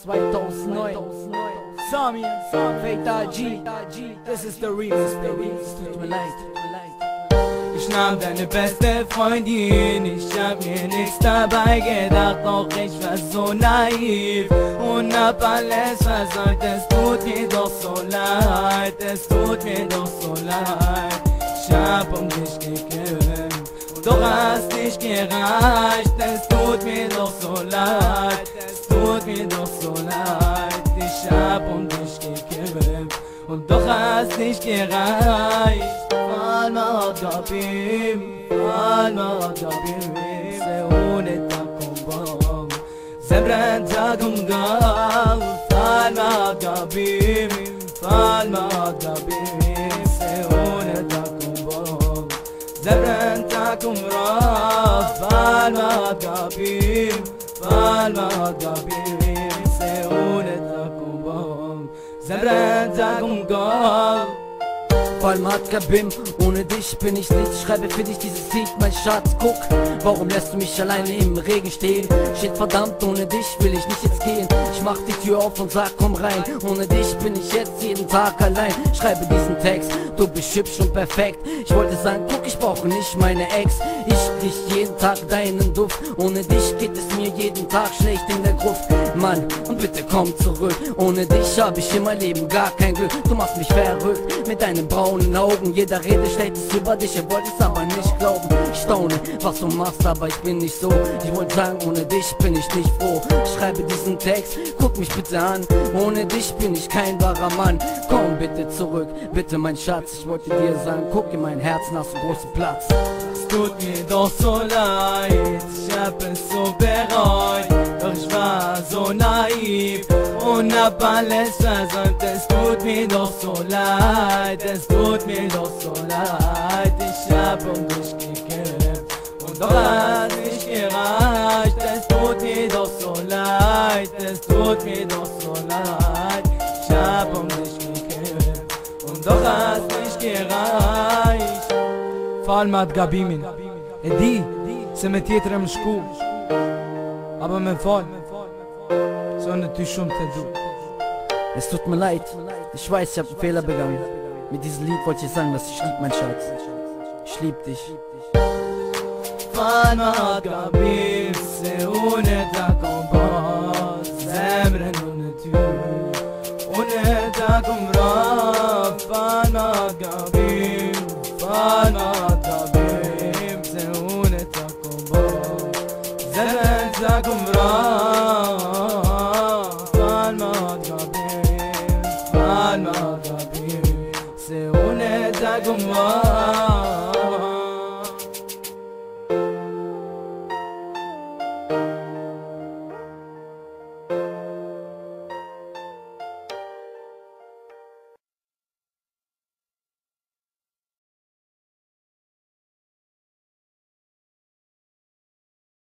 2009. Sami, Fate G, this is the remix, baby. Es tut mir leid. Ich nahm deine beste Freundin, ich hab mir nichts dabei gedacht, doch ich war so naiv und hab alles versäumt. Es tut mir doch so leid, es tut mir doch so leid. Ich hab um dich gekämpft, doch hast nicht gereicht. Es tut mir doch so leid, es tut mir doch so leid. Ich hab um dich gekämpft und doch hast nicht gereicht. Alma Gabim, Alma Gabim, Seune Takumbam, Zebran Takumgal, Alma Gabim, Alma Gabim, Seune Takumbam, Zebran Takumraf, Alma Gabim, Alma Gabim, Seune Takumbam, Zebran Takumgal. Falmat Gabim, ohne dich bin ich nichts. Schreibe für dich dieses Lied, mein Schatz, guck. Warum lässt du mich alleine im Regen stehen? Shit, verdammt, ohne dich will ich nicht jetzt gehen. Ich mach die Tür auf und sag, komm rein. Ohne dich bin ich jetzt jeden Tag allein. Schreibe diesen Text, du bist hübsch und perfekt. Ich wollte sagen, guck, ich brauche nicht meine Ex. Ich riech jeden Tag deinen Duft. Ohne dich geht es mir jeden Tag schlecht in der Gruft. Mann, und bitte komm zurück. Ohne dich hab ich in meinem Leben gar kein Glück. Du machst mich verrückt mit deinen braunen Augen. Jeder redet Schlechtes über dich, er wollte es aber nicht glauben. Ich staune, was du machst, aber ich bin nicht so. Ich wollte sagen, ohne dich bin ich nicht froh. Ich schreibe diesen Text, guck mich bitte an. Ohne dich bin ich kein wahrer Mann. Komm bitte zurück, bitte mein Schatz. Ich wollte dir sagen, guck in mein Herzen, hast du großen Platz. Es tut mir doch so leid, ich hab es so bereut. Doch ich war so naiv und hab alles versäumt. Es tut mir doch so leid, es tut mir doch so leid. Ich hab um dich gekämpft und doch hat nicht gereicht. Es tut mir doch so leid, es tut mir doch so leid. Ich hab um dich gekämpft und doch hat nicht gereicht. Falmat Gabimin, Edi, se me tjetër më shku, aber me fal, so në ty shumë të du. Es tut mir leid, ich weiß, ich hab einen Fehler begangen. Mit diesem Lied wollte ich sagen, dass ich lieb, mein Schatz. Ich lieb dich. Falmat Gabim, se une ta kompas, zemrën unë ty, une ta kumra. Falmat Gabim, Falmat Gabim, se une ta kompas, zemrën ta kumra. Falmat Gabim, Falmat Gabim, se une ta kumra.